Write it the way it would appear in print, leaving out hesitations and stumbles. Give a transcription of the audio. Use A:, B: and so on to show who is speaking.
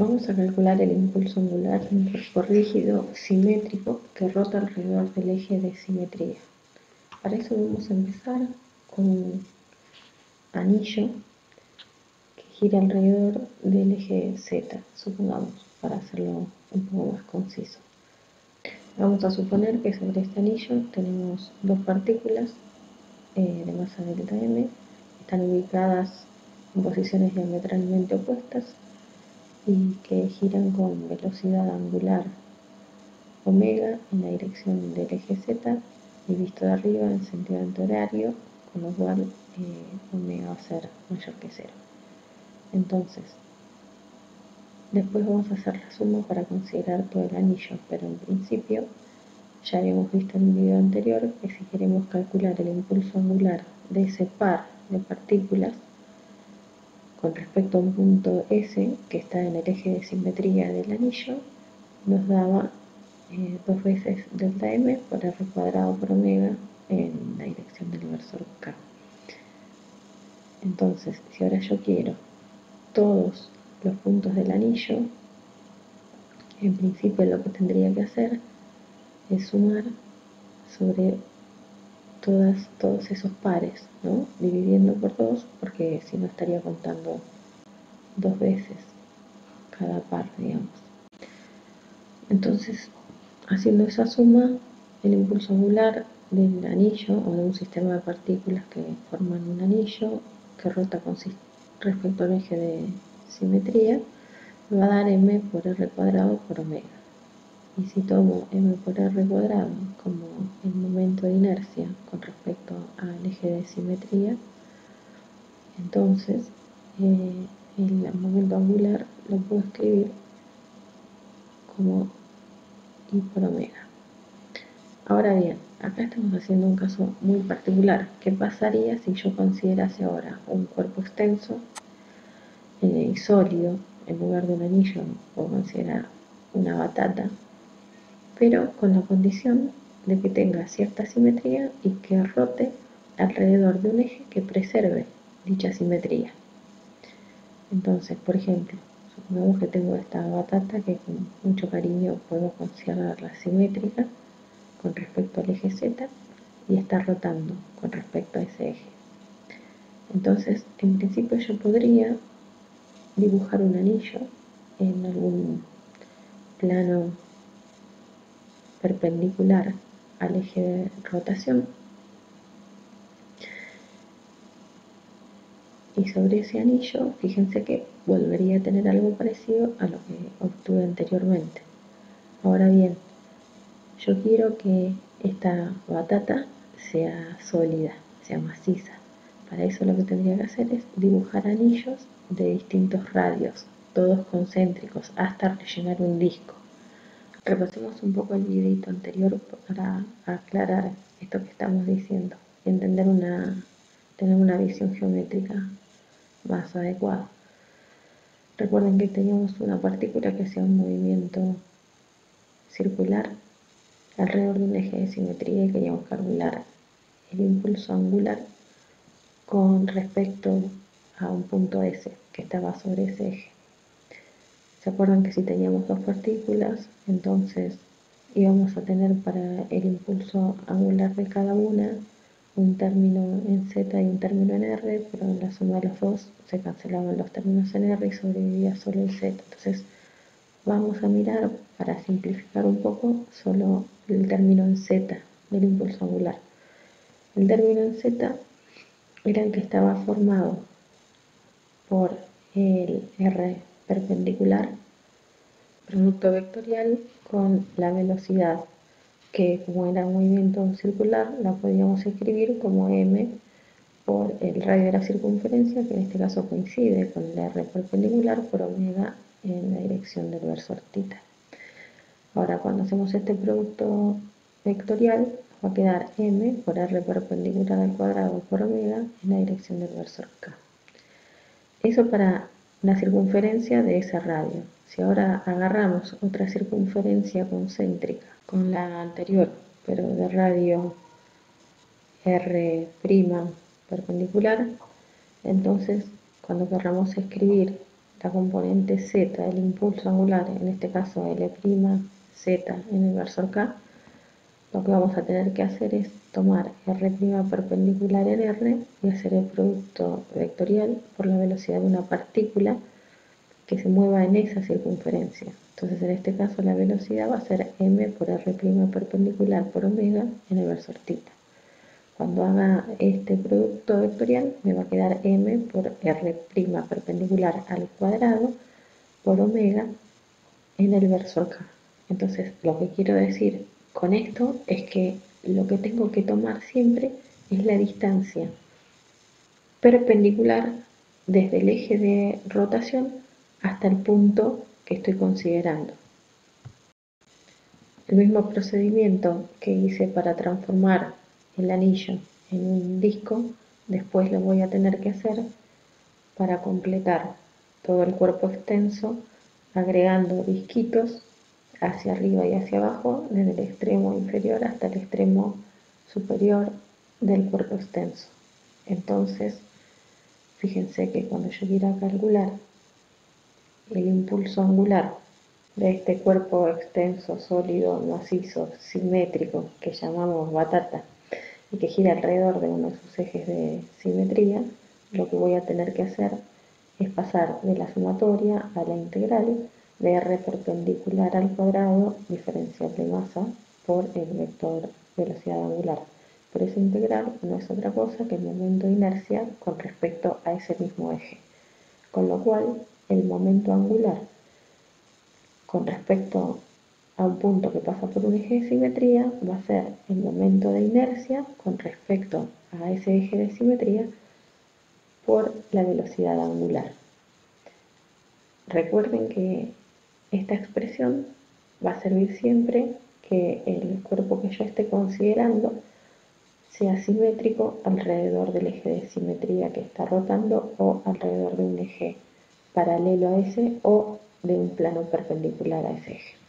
A: Vamos a calcular el impulso angular de un cuerpo rígido simétrico que rota alrededor del eje de simetría. Para eso vamos a empezar con un anillo que gira alrededor del eje Z, supongamos, para hacerlo un poco más conciso. Vamos a suponer que sobre este anillo tenemos dos partículas de masa delta m, están ubicadas en posiciones diametralmente opuestas y que giran con velocidad angular omega en la dirección del eje Z y visto de arriba en sentido antihorario, con lo cual omega va a ser mayor que 0. Entonces, después vamos a hacer la suma para considerar todo el anillo, pero en principio ya habíamos visto en un video anterior que si queremos calcular el impulso angular de ese par de partículas con respecto a un punto S que está en el eje de simetría del anillo, nos daba 2 veces delta m por r cuadrado por omega en la dirección del versor K. Entonces, si ahora yo quiero todos los puntos del anillo, en principio lo que tendría que hacer es sumar sobre todos esos pares, ¿no? Dividiendo por 2, porque si no estaría contando 2 veces cada par, digamos. Entonces, haciendo esa suma, el impulso angular del anillo o de un sistema de partículas que forman un anillo que rota respecto al eje de simetría me va a dar m por r cuadrado por omega. Y si tomo m por r cuadrado como el momento de inercia con respecto al eje de simetría, entonces el momento angular lo puedo escribir como I por omega. Ahora bien, acá estamos haciendo un caso muy particular. ¿Qué pasaría si yo considerase ahora un cuerpo extenso y sólido en lugar de un anillo, o considerar una batata, pero con la condición de que tenga cierta simetría y que rote alrededor de un eje que preserve dicha simetría? Entonces, por ejemplo, supongamos que tengo esta batata que con mucho cariño podemos considerarla simétrica con respecto al eje Z y está rotando con respecto a ese eje. Entonces, en principio yo podría dibujar un anillo en algún plano perpendicular al eje de rotación, y sobre ese anillo, fíjense que volvería a tener algo parecido a lo que obtuve anteriormente. Ahora bien, yo quiero que esta batata sea sólida, sea maciza. Para eso lo que tendría que hacer es dibujar anillos de distintos radios, todos concéntricos, hasta rellenar un disco. Repasemos un poco el videito anterior para aclarar esto que estamos diciendo y tener una visión geométrica más adecuada. Recuerden que teníamos una partícula que hacía un movimiento circular alrededor de un eje de simetría y queríamos calcular el impulso angular con respecto a un punto S que estaba sobre ese eje. ¿Se acuerdan que si teníamos dos partículas, entonces íbamos a tener para el impulso angular de cada una un término en Z y un término en R, pero en la suma de los dos se cancelaban los términos en R y sobrevivía solo el Z? Entonces vamos a mirar, para simplificar un poco, solo el término en Z del impulso angular. El término en Z era el que estaba formado por el R perpendicular, producto vectorial, con la velocidad, que como era un movimiento circular, la podíamos escribir como m por el radio de la circunferencia, que en este caso coincide con el R perpendicular, por omega en la dirección del versor θ. Ahora, cuando hacemos este producto vectorial, va a quedar m por r perpendicular al cuadrado por omega en la dirección del versor K. Eso para la circunferencia de ese radio. Si ahora agarramos otra circunferencia concéntrica con la anterior, pero de radio r' perpendicular, entonces cuando querramos escribir la componente z del impulso angular, en este caso L' z en el versor K, lo que vamos a tener que hacer es tomar R' perpendicular en R y hacer el producto vectorial por la velocidad de una partícula que se mueva en esa circunferencia. Entonces en este caso la velocidad va a ser m por R' perpendicular por omega en el versor θ. Cuando haga este producto vectorial me va a quedar m por R' perpendicular al cuadrado por omega en el versor K. Entonces lo que quiero decir con esto es que lo que tengo que tomar siempre es la distancia perpendicular desde el eje de rotación hasta el punto que estoy considerando. El mismo procedimiento que hice para transformar el anillo en un disco, después lo voy a tener que hacer para completar todo el cuerpo extenso, agregando disquitos hacia arriba y hacia abajo, desde el extremo inferior hasta el extremo superior del cuerpo extenso. Entonces, fíjense que cuando yo quiera calcular el impulso angular de este cuerpo extenso, sólido, macizo, simétrico, que llamamos batata, y que gira alrededor de uno de sus ejes de simetría, lo que voy a tener que hacer es pasar de la sumatoria a la integral de R perpendicular al cuadrado diferencial de masa por el vector velocidad angular. Pero esa integral no es otra cosa que el momento de inercia con respecto a ese mismo eje. Con lo cual, el momento angular con respecto a un punto que pasa por un eje de simetría va a ser el momento de inercia con respecto a ese eje de simetría por la velocidad angular. Recuerden que esta expresión va a servir siempre que el cuerpo que yo esté considerando sea simétrico alrededor del eje de simetría que está rotando o alrededor de un eje paralelo a ese o de un plano perpendicular a ese eje.